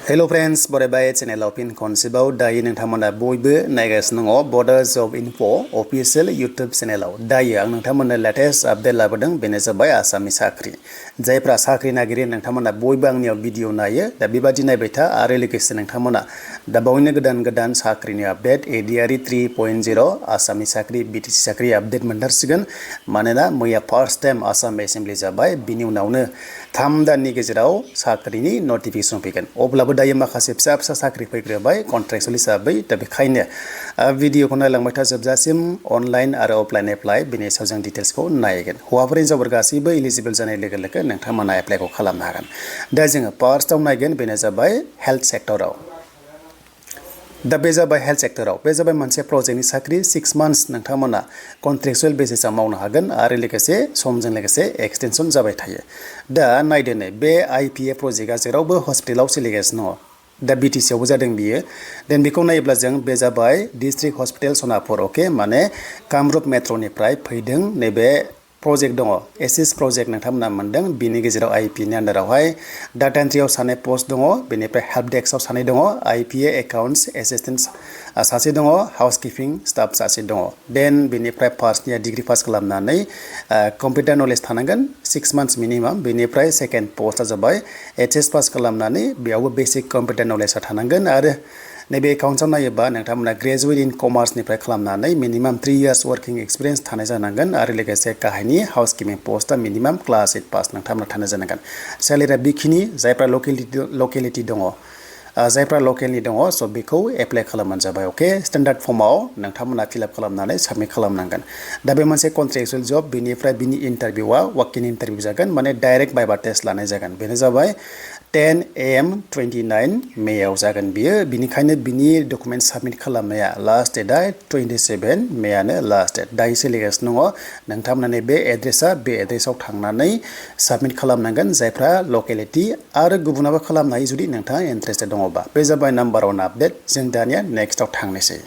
Hello friends, Bodo channel pin konsibau dai nongthamana boibo naigasino Bodo job info official YouTube channel dai ang nongthamana latest update labadang bene jabai Asami sakri jaifra sakri nagiri nongthamana boibo angni video nayo da bibadi naibaitha are location nongthamana da bawni godan sakri ni update ADR 3.0 Asami sakri BTC sakri update mandarsigan manena moya first time Assam assembly jabai bini unawno 3 danni गेजेराव साख्रिनि notification फैगोन अब्लाबो दायो माखासे फिसा फिसा साख्रि फैग्रोबाय कन्ट्रेक्चुअल हिसाबै दा बेखायनो भिडिअखौ नायलांबाय था जोबजासिम अनलाइन आरो अफलाइन एप्लाइ बेनि सायाव जों डिटेल्सखौ नायगोन हौवाफोर हिनजावफोर गासैबो एलिजिबल जानाय लोगो लोगो नोंथांमोना एप्लाइखौ खालामनो हागोन दा जोङो फार्स्टआव नायगोन बेनो जाबाय हेल्थ सेक्टराव दा बे जाबाय हेल्थ सेक्टराव बे जाबाय मोनसे प्रजेक्टनि साख्रि 6 मान्थ्स नोंथांमोना कन्ट्रेक्चुअल बेसिसआव मावनो हागोन आरो लोगोसे समजों लोगोसे एक्सटेनसन जाबाय थायो दा नायदो नै बे आईपीए प्रजेक्टआ जेरावबो हस्पिटालाव सोलिगासिनो दा बीटीसी आवबो जादों बियो देन बेखौ नायोब्ला जों बे जाबाय डिस्ट्रिक्ट हस्पिटाल सनापुर ओके माने कामरुप मेट्रनिफ्राय फैदों नैबे प्रजेक्ट दङ एसएस प्रजेक्ट नोंथांमोना मोनदों बिनि गेजेराव आईपी नि आन्डारावहाय डाटा एन्ट्रियाव सानै पोस्ट दङ बेनिफ्राय हेल्प डेस्कआव सानै दङ आईपीए एकाउन्ट्स एसिस्टेन्ट सासे दङ हाउसकीपिं स्टाफ सासे दङ देन बेनिफ्राय फार्स्टनिया डिग्री पास खालामनानै कम्पिउटार नलेज थानांगोन 6 मान्थ्स मिनिमाम बेनिफ्राय सेकेन्ड पोस्टआ जाबाय एचएस पास खालामनानै बेयावबो बेसिक कम्पिउटार नलेजआ थानांगोन आरो नैबे एकाउन्ट्सआव नायोबा नोंथांमोना ग्रेजुवेट इन कमार्सनिफ्राय खालामनानै मिनिमाम 3 इयार्स वर्किं एक्सपिरियेन्स थानाय जानांगोन आरो लोगोसे गाहायनि हाउसकीपिं पोस्टआ मिनिमाम क्लास 8 पास नोंथांमोना थानो जानांगोन सेलेरिया बेखिनि जायफ्रा लकेलिटी दङ जायफ्रा लकेलनि दङ स' बेखौ एप्लाइ खालामबानो जाबाय अके स्टेन्डार्ड फर्माव नोंथांमोना फिलआप खालामनानै साबमिट खालामनांगन दा बे मोनसे कन्ट्रेक्चुअल जब बेनिफ्राय बिनि इन्टारभिउआ वाक इन इन्टारभिउ जागोन माने डाइरेक्ट बाइबा टेस्ट लानाय जागोन बेनो जाबाय 10 AM 29 मेयाव जागोन बियो बिनिखायनो बिनि डकुमेन्ट साबमिट खालामनाया लास्ट डेटआ 27 मेयानो लास्ट डेट दायो सोलिगासिनो दङ नोंथांमोना बे एड्रेसआ बे एड्रेसआव थांनानै साबमिट खालामनांगोन जायफ्रा लकेलिटी आरो गुबुनाबो खालामनो हायो जुदि नोंथाङा इन्ट्रेस्टेड दङबा बे जाबाय नाम्बार 1 आपडेट जों दानिया नेक्स्टआव थांनोसै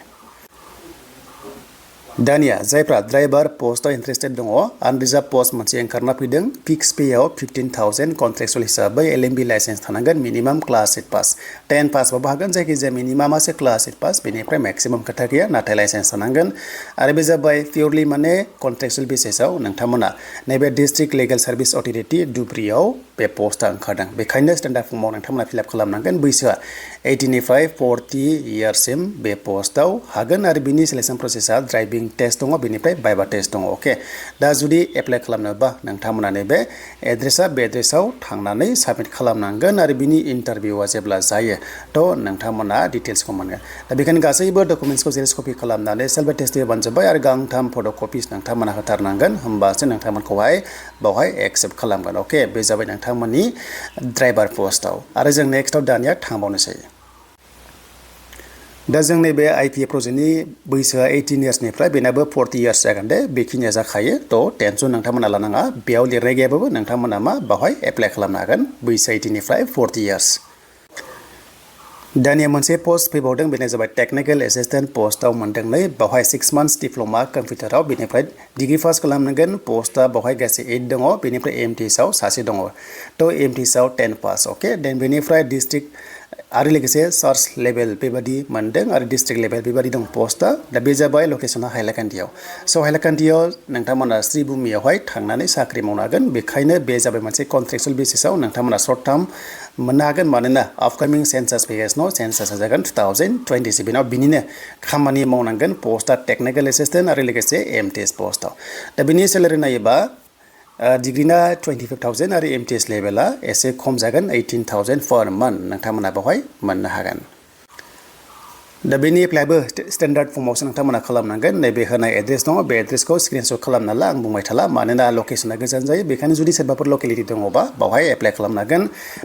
दानिया जायफ्रा ड्राइभार पोस्टआव इन्ट्रेस्टेड दङ आनरिजार्भ पोस्ट मोनसे ओंखारना फैदों फिक्स पेआव 15,000 कन्ट्रेक्चुअल हिसाबै एलएमबी लाइसेन्स थानांगोन मिनिमाम क्लास 8 पास 10 पासबाबो हागोन जायखिजाया मिनिमामासो क्लास 8 पास बेनिफ्राय मेक्सिमाम खोथा गैया नाथाय लाइसेन्स थानांगन आरो बे जाबाय पियरलि माने कन्ट्रेक्चुअल बेसिसआव नोंथांमोना नैबे डिस्ट्रिक्ट लिगेल सार्भिस अथरिटी धुब्रियाव बे पोस्टआ ओंखारदों बेखायनो स्टेन्डार्ड फर्माव नोंथांमोना फिलआप खालामनांगोन बैसोआ 18 निफ्राय 40 इयार्ससिम बे पोस्टआव हागोन आरो बिनि सिलेक्शन प्रसेसआ ड्राइभिं टेस्ट दङ बेनिफ्राय बाइबा टेस्ट दङ ओके दा जुदि एप्लाइ खालामनोबा नोंथांमोना नैबे एड्रेसआ बे एड्रेसआव थांनानै साबमिट खालामनांगोन आरो बिनि इन्टारभिउआ जेब्ला जायो थ' नोंथांमोना डिटेल्सखौ मोनगोन दा बेखायनो गासैबो डकुमेन्ट्सखौ जेरक्स कपि खालामनानै सेल्फ टेस्ट होबानो जाबाय आरो गांथाम फट' कपिस नोंथांमोना होथारनांगोन होमबासो नोंथांमोनखौहाय बावहाय एक्सेप्ट खालामगोन ओके बे जाबाय नोंथांमोननि ड्राइभार पोस्टआव आरो जों नेक्स्टआव दानिया थांबावनोसै दा जों नैबे आईपीए प्रजेक्टनि बैसोआ 18 इयार्सनिफ्राय बेनाबो 40 इयार्स जागोन दे बेखिनिया जाखायो थ' टेनसन नोंथांमोना लानाङा बेयाव लिरनाय गैयाबाबो नोंथांमोना मा बावहाय एप्लाइ खालामनो हागोन बैसो 18 निफ्राय 40 इयार्स दानिया मोनसे पोस्ट फैबावदों बेनो जाबाय टेक्निकेल एसिस्टेन्ट पोस्टआव मोनदों नै बावहाय 6 मान्थ्स डिप्ल'मा कम्पिउटाराव बेनिफ्राय डिग्री पास खालामनांगोन पोस्टआ बावहाय गासै 8 दङ बेनिफ्राय एमटिएसआव सासे दङ थ' एमटिएसआव 10 पास अके देन बेनिफ्राय डिस्ट्रिक्ट आरो लोगोसे सार्च लेभेल बेबादि मोनदों आरो डिस्ट्रिक्ट लेभेल बेबादि दं पोस्टआ दा बे जाबाय लकेसना हाइलाकान्दियाव स' हाइलाकान्दियाव नोंथांमोना श्रीभूमियावहाय थांनानै साख्रि मावनो हागोन बेखायनो बे जाबाय मोनसे कन्ट्रेक्चुअल बेसिसआव नोंथांमोना सर्ट टार्म मोननो हागोन मानोना आपकामिं सेन्सास फैगासिनो सेन्सासआ जागोन 2027 आव बिनिनो खामानि मावनांगोन पोस्टआ टेक्निकेल एसिस्टेन्ट आरो लोगोसे एमटिएस पोस्टआव दा बिनि सेलेरि नायोबा डिग्रीना 25,000 आरो एमटिएस लेभेला एसे खम जागोन 18,000 पर मान्थ नोंथांमोना बेवहाय मोननो हागोन दा बेनि एप्लाइबो स्टेन्डार्ड फर्मावसो नोंथांमोना खालामनांगोन नैबे होनाय एड्रेस दङ बे एड्रेसखौ स्क्रिनशट खालामना ला आं बुंबाय थाला मानोना लकेसना गोजान जायो बेखायनो जुदि सोरबाफोर लकेलिटी दङबा बावहाय एप्लाइ खालामनांगोन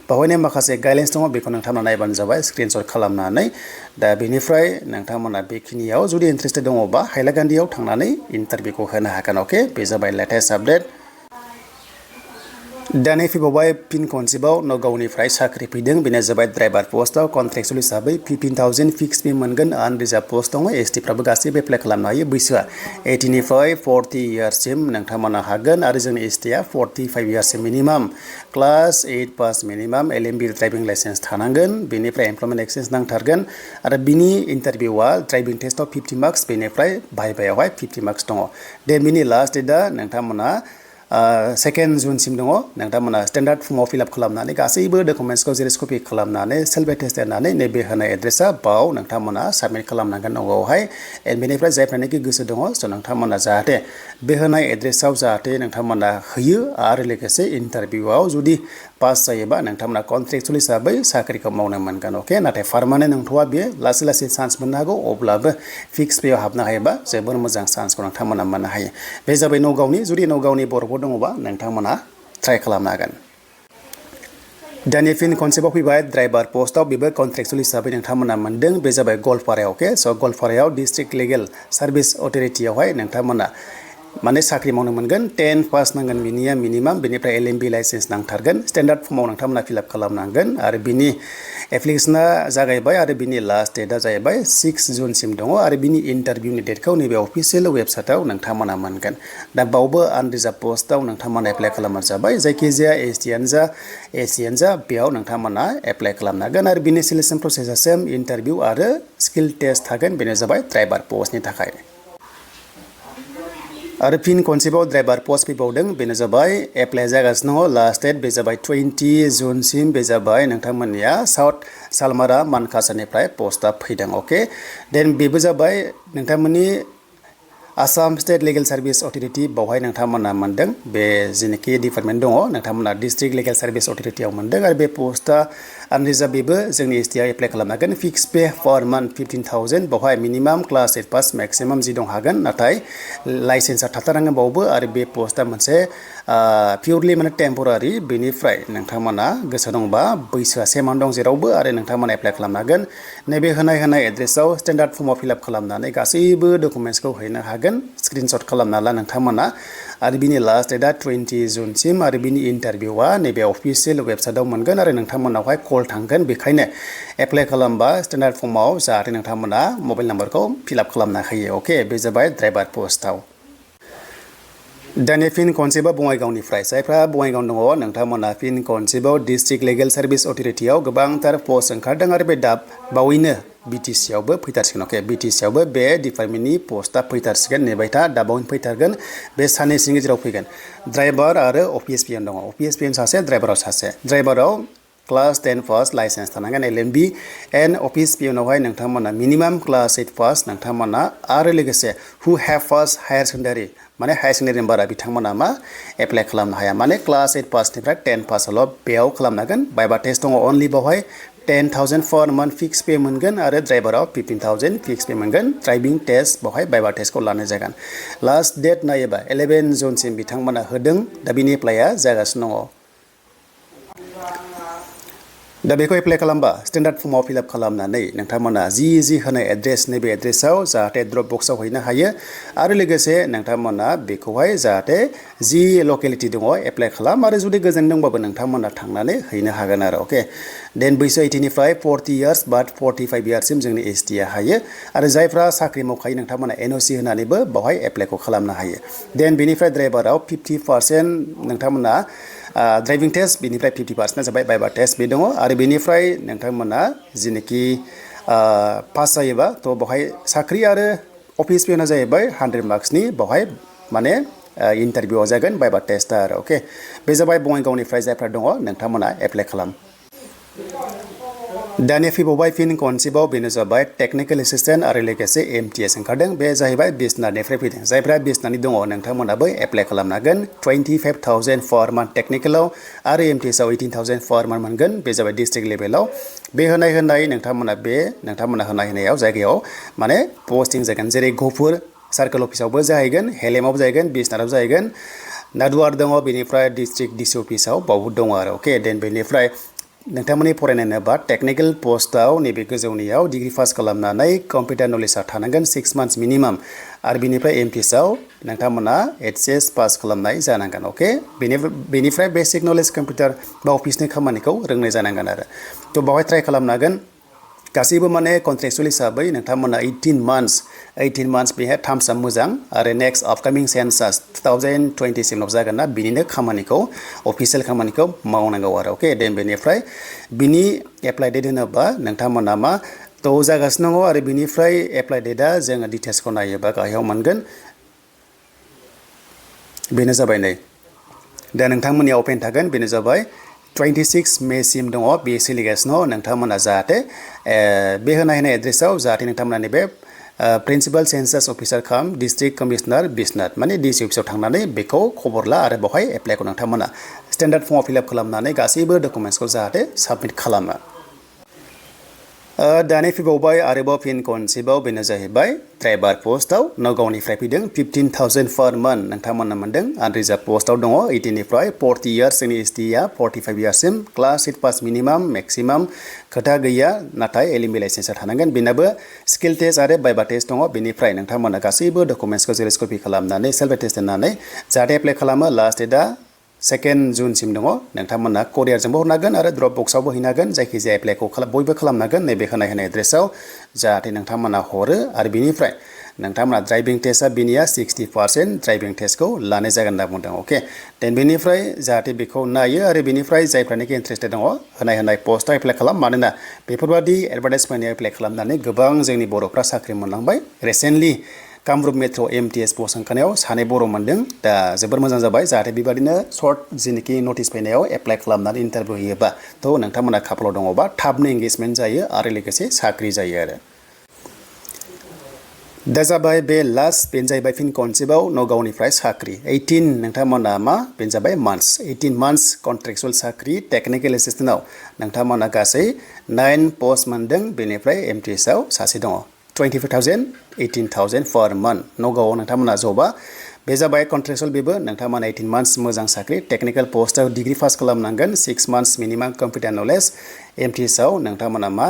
बावहायनो माखासे गाइडलाइन्स दङ बेखौ नोंथांमोना नायबानो जाबाय स्क्रिनशट खालामनानै दा बेनिफ्राय नोंथांमोना बेखिनियाव जुदि इन्ट्रेस्टेड दङबा हाइलाकान्दियाव थांनानै इन्टारभिउखौ होनो हागोन अके बे जाबाय लेटेस्ट आपडेट दानि फैबावबाय फिन खनसेबाव नगावनिफ्राय साख्रि फैदों बेनो जाबाय ड्राइभार पोस्टआव कन्ट्रेक्चुअल हिसाबै 15,000 फिक्स पे मोनगोन आनरिजार्भ पोस्ट दङ एसटिफ्राबो गासैबो एप्लाइ खालामनो हायो बैसोआ 18 निफ्राय 40 इयार्ससिम नोंथांमोना हागोन आरो जोंनि एसटिआ 45 इयार्ससिम minimum class 8 pass minimum LMV driving licence थानांगोन बेनिफ्राय एमप्लयमेन्ट एक्सपिरियेन्स नांथारगोन आरो बिनि इन्टारभिउआ ड्राइभिं टेस्टआव 50 मार्क्स बेनिफ्राय भाइभायावहाय 50 मार्क्स दङ देन बिनि लास्ट डेटआ नोंथांमोना 2 जुनसिम दङ नोंथांमोना स्टेन्डार्ड फर्मआव फिलआप खालामनानै गासैबो डकुमेन्ट्सखौ जेरेक्स कपि खालामनानै सेल्फ एटेस्ट होनानै नैबे होनाय एड्रेसा बाव नोंथांमोना साबमिट खालामनांगोन नगावहाय बेनिफ्राय जायफ्रानोखि गोसो दङ स' नोंथांमोना जाहाथे बे होनाय एड्रेसाव जाहाथे नोंथांमोना होयो आरो लोगोसे इन्टारभिउआव जुदि पास जायोबा नोंथांमोना कन्ट्रेक्चुअल हिसाबै साख्रिखौ मावनो मोनगोन अके नाथाय पार्मानेन्ट नंथ'वा बेयो लासै लासै चान्स मोननो हागौ अब्लाबो फिक्स पेआव हाबनो हायोबा जोबोर मोजां चान्सखौ नोंथांमोना मोननो हायो बे जाबाय नगावनि जुदि नगावनि बर'फोर दङबा नोंथांमोना ट्राइ खालामनो हागोन दानि फिन कनसेप्टआव फैबाय ड्राइभार पोस्टआव बेबो कन्ट्रेक्चुअल हिसाबै नोंथांमोना मोनदों बे जाबाय गवालपारायाव अके स' गवालपारायाव डिस्ट्रिक्ट लिगेल सार्भिस अथरिटियावहाय नोंथांमोना माने साख्रि मावनो मोनगोन 10 पास नांगोन बिनिया मिनिमाम बेनिफ्राय एलएमबि लाइसेन्स नांथारगोन स्टेन्डार्ड फर्मआव नोंथांमोना फिलआप खालामनांगोन आरो बिनि एप्लिकेशना जागायबाय आरो बिनि लास्ट डेटआ जाहैबाय 6 जुनसिम दङ आरो बिनि इन्टारभिउनि डेटखौ नैबे अफिसियेल वेबसाइटआव नोंथांमोना मोनगोन दा बावबो आनरिजार्भ पोस्टआव नोंथांमोना एप्लाइ खालामबानो जाबाय जायखिजाया एसटियानो जा एसियानो जा बेयाव नोंथांमोना एप्लाइ खालामनो हागोन आरो बिनि सिलेक्सन प्रसेसा सेम इन्टारभिउ आरो स्किल टेस्ट थागोन बेनो जाबाय ड्राइभार पोस्टनि थाखाय आरो फिन कनसेप्टआव ड्राइभार पोस्ट फैबावदों बेनो जाबाय एप्लाइ जागासिनो दङ लास्ट डेट बे जाबाय 20 जुनसिम बे जाबाय नोंथांमोननिया साउथ सालमारा मानकासारनिफ्राय पोस्टआ फैदों अके देन बेबो जाबाय नोंथांमोननि Assam.State लिगेल सार्भिस अथरिटि बावहाय नोंथांमोना मोनदों बे जेनाखि डिपार्टमेन्ट दङ नोंथांमोना डिस्ट्रिक्ट लिगेल सार्भिस अथरिटियाव मोनदों आरो बे पोस्टआ आनरिजार्भ बेबो जोंनि एसटिआ एप्लाइ खालामनो हागोन फिक्स पे पर मान्थ 15,000 बावहाय मिनिमाम क्लास 8 पास मेक्सिमाम जि दं हागोन नाथाय लाइसेन्सआ थाथारनांगोन बावबो आरो बे पोस्टआ मोनसे पिउरलि माने टेम्परारि बेनिफ्राय नोंथांमोना गोसो दंबा बैसोआ सेमानो दं जेरावबो आरो नोंथांमोना एप्लाइ खालामनो हागोन नैबे होनाय एड्रेसाव स्टेन्डार्ड फर्मआव फिलआप खालामनानै गासैबो डकुमेन्ट्सखौ हैनो हागोन स्क्रिनशट खालामना ला नोंथांमोना आरो बिनि लास्ट डेटआ 20 जुनसिम आरो बिनि इन्टारभिउआ नैबे अफिसियेल वेबसाइटआव मोनगोन आरो नोंथांमोनावहाय कल थांगोन बेखायनो एप्लाइ खालामबा स्टेन्डार्ड फर्मआव जाहाथे नोंथांमोना मबाइल नाम्बारखौ फिलआप खालामना होयो अके बे जाबाय ड्राइभार पोस्टआव दानि फिन कनसेप्टआ बङाइगावनिफ्राय जायफ्रा बङाइगाव दङ नोंथांमोना फिन कनसेप्टआव डिस्ट्रिक्ट लिगेल सार्भिस अथरिटियाव गोबांथार पोस्ट ओंखारदों आरो बे बावैनो बिटिसिआवबो फैथारसिगोन अके बिटिसिआवबो बे डिपार्टमेन्टनि पोस्टआ फैथारसिगोन नेबाय था दाबावैनो फैथारगोन बे साननैसोनि गेजेराव फैगोन ड्राइभार आरो अपिएसपिएन दङ अपिएसपिएन सासे ड्राइभाराव सासे ड्राइभाराव क्लास 10 पास लाइसेन्स थानांगोन एलएमबि एन्ड अपिएसपिएनआवहाय नोंथांमोना मिनिमाम क्लास 8 पास नोंथांमोना आरो लोगोसे हु हेभ पास हायार सेकेन्डारि माने हायार सेकेन्डारिनि बारा बिथांमोना मा एप्लाइ खालामनो हाया माने क्लास 8 पासनिफ्राय 10 पासल' बेयाव खालामनांगोन बाइबा टेस्ट दङ अनलि बावहाय 10,000 पर मान्थ फिक्स पे मोनगोन आरो ड्राइभाराव 15,000 फिक्स पे मोनगोन ड्राइभिं टेस्ट बावहाय बाइबा टेस्टखौ लानाय जागोन लास्ट डेट नायोबा 11 जुनसिम बिथांमोना होदों दा बिनि एप्लाइआ जागासिनो दङ दा बेखौ एप्लाइ खालामबा स्टेन्डार्ड फर्मआव फिलआप खालामनानै नोंथांमोना जि होनाय एड्रेस नैबे एड्रेसाव जाहाथे ड्रप बक्सआव हैनो हायो आरो लोगोसे नोंथांमोना बेखौहाय जाहाथे जि लकेलिटि दङ एप्लाइ खालाम आरो जुदि गोजान दंबाबो नोंथांमोना थांनानै हैनो हागोन आरो अके देन बैसो 18 निफ्राय 40 इयार्स बाट 45 इयार्ससिम जोंनि एसटिआ हायो आरो जायफ्रा साख्रि मावखायो नोंथांमोना एनअसि होनानैबो बावहाय एप्लाइखौ खालामनो हायो देन बेनिफ्राय ड्राइभाराव 50% नोंथांमोना ड्राइभिं टेस्ट बेनिफ्राय 50% जाबाय बाइबा टेस्ट बे दङ आरो बेनिफ्राय नोंथांमोना जिनोखि पास जायोबा थ' बावहाय साख्रि आरो अफिस पेना जाहैबाय 100 मार्क्सनि बावहाय माने इन्टारभिउआव जागोन बाइबा टेस्टआ आरो अके बे जाबाय बङाइगावनिफ्राय जायफ्रा दङ नोंथांमोना एप्लाइ खालाम दानिया फैबावबाय फिन कनसेप्टआव बेनो जाबाय टेक्निकेल एसिस्टेन्ट आरो लोगोसे एमटिएस ओंखारदों बे जाहैबाय बिस्वनाथनिफ्राय फैदों जायफ्रा बिस्वनाथनि दङ नोंथांमोनाबो एप्लाइ खालामनो हागोन 25,000 पर मान्थ टेक्निकेलाव आरो एमटिएसआव 18,000 पर मान्थ मोनगोन बे जाबाय डिस्ट्रिक्ट लेभेलाव बे होनाय नोंथांमोना होनायाव जायगायाव माने पस्टिं जागोन जेरै गहपुर सार्कोल अफिसावबो जाहैगोन हेलेमावबो जाहैगोन बिस्वनाथआव जाहैगोन नादुवार दङ बेनिफ्राय डिस्ट्रिक्ट डिसि अफिसाव बावबो दङ आरो अके देन बेनिफ्राय नोंथांमोननि फरायनायनोबा टेक्निकल पोस्टआव नैबे गोजौनियाव डिग्री पास खालामनानै कम्पिउटार नलेजआ थानांगोन 6 months मिनिमाम आरो बेनिफ्राय एमटिएसआव नोंथांमोना एचएस पास खालामनाय जानांगोन ओके बेनिफ्राय बेसिक नलेज कम्पिउटार बा अफिसनि खामानिखौ रोंनाय जानांगोन आरो थ' बावहाय ट्राइ खालामनांगोन गासैबो माने कन्ट्रेक्चुअल हिसाबै नोंथांमोना 18 months बेहाय टार्म्सआ मोजां आरो नेक्स्ट आपकामिं सेन्सास 2020 सिमाव जागोन ना बिनिनो खामानिखौ अफिसियेल खामानिखौ मावनांगौ आरो अके देन बेनिफ्राय बिनि एप्लाइ डेट होनोबा नोंथांमोना मा थ' जागासिनो दङ आरो बिनिफ्राय एप्लाइ डेटआ जोङो डिटेल्सखौ नायोबा गाहायाव मोनगोन बेनो जाबाय नै दा नोंथांमोननि अपेन थागोन बेनो जाबाय 26 मे सिम दङ बे सोलिगासिनो नोंथांमोना जाहाथे बे होनाय एड्रेसआव जाहाथे नोंथांमोना नैबे प्रिन्सिपाल सेन्सास अफिसार काम डिस्ट्रिक्ट कमिशनार बिस्वनाथ माने डिसि अफिसाव थांनानै बेखौ खबर ला आरो बेवहाय एप्लाइखौ नोंथांमोना स्टेन्डार्ड फर्मआव फिलआप खालामनानै गासैबो डकुमेन्ट्सखौ जाहाथे साबमिट खालामो दानि फैबावबाय आरोबाव फिन खनसेबाव बेनो जाहैबाय ड्राइभार पस्टआव नगावनिफ्राय फैदों 15,000 पर मान्थ नोंथांमोना मोनदों आनरिजार्भ पस्टआव दङ 18 निफ्राय 40 इयार्स जोंनि एसटिआ 45 इयार्ससिम क्लास 8 पास मिनिमाम मेक्सिमाम खोथा गैया नाथाय एलएमबि लाइसेन्सआ थानांगोन बेनाबो स्किल टेस्ट आरो बाइबा टेस्ट दङ बेनिफ्राय नोंथांमोना गासैबो डकुमेन्ट्सखौ जेरेक्स कपि खालामनानै सेल्फ एटेस्ट दोननानै जाहाथे एप्लाइ खालामो लास्ट डेटआ 2 जुनसिम दङ नोंथांमोना करियारजोंबो हरनो हागोन आरो ड्रप बक्सआवबो हैनो हागोन जायखिजाया एप्लाइखौ बयबो खालामनो हागोन नैबे होनाय एड्रेसआव जाहाथे नोंथांमोना हरो आरो बिनिफ्राय नोंथांमोना ड्राइभिं टेस्टआ बिनिया 60% ड्राइभिं टेस्टखौ लानाय जागोन होनना बुंदों अके देन बेनिफ्राय जाहाथे बेखौ नायो आरो बेनिफ्राय जायफ्रानोखि इन्ट्रेस्टेड दङ होनाय पस्टआव एप्लाइ खालाम मानोना बेफोरबादि एडभार्टाइजमेन्टआव एप्लाइ खालामनानै गोबां जोंनि बर'फ्रा साख्रि मोनलांबाय recently Kamrup metro' MTS post ओंखारनायाव सानै बर' मोनदों दा जोबोर मोजां जाबाय जाहाथे बेबादिनो सर्ट जेनोखि नटिस फैनायाव एप्लाइ खालामनानै इन्टारभिउ होयोबा थ' नोंथांमोना खाफालाव दङबा थाबनो एंगेजमेन्ट जायो आरो लोगोसे साख्रि जायो आरो दा जाबाय बे लास्ट बेनो जाहैबाय फिन खनसेबाव नगावनिफ्राय साख्रि 18 नोंथांमोना मा बेनो जाबाय मान्थ्स 18 मान्थ्स कन्ट्रेक्चुअल साख्रि टेक्निकेल एसिस्टेन्टआव नोंथांमोना गासै 9 पस्ट मोनदों बेनिफ्राय एमटिएसआव सासे दङ 25,000 18,000 पर मान्थ नगावआव नोंथांमोना जबा बे जाबाय कन्ट्रेक्चुअल बेबो नोंथांमोना 18 मान्थ्स मोजां साख्रि टेक्निकेल पोस्टआव डिग्री पास खालामनांगोन 6 months मिनिमाम कम्पिउटार नलेज एमटिएसआव नोंथांमोना मा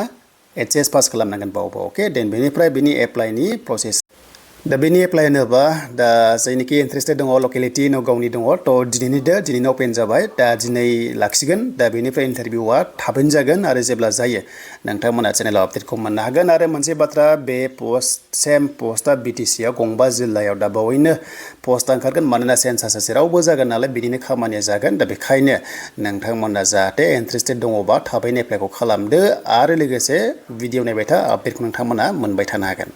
एचएस पास खालामनांगोन बावबो अके देन बेनिफ्राय बिनि एप्लाइनि प्रसेस दा बेनि एप्लाइ होनोबा दा जायनोखि इन्ट्रेस्टेड दङ लकेलिटि नगावनि दङ थ' दिनैनो अपेन जाबाय दा दिनै लाखिगोन दा बेनिफ्राय इन्टारभिउआ थाबैनो जागोन आरो जेब्ला जायो नोंथांमोना चेनेलाव आपडेटखौ मोननो हागोन आरो मोनसे बाथ्रा बे सेम पस्टआ बिटिसिआव गंबा जिल्लायाव दा बावैनो पस्टआ ओंखारगोन मानोना सेन्सासआ जेरावबो जागोन नालाय बिदिनो खामानिया जागोन दा बेखायनो नोंथांमोना जाहाथे इन्ट्रेस्टेड दङबा थाबैनो एप्लाइखौ खालामदो आरो लोगोसे भिडिअ नायबाय था आपडेटखौ नोंथांमोना मोनबाय थानो हागोन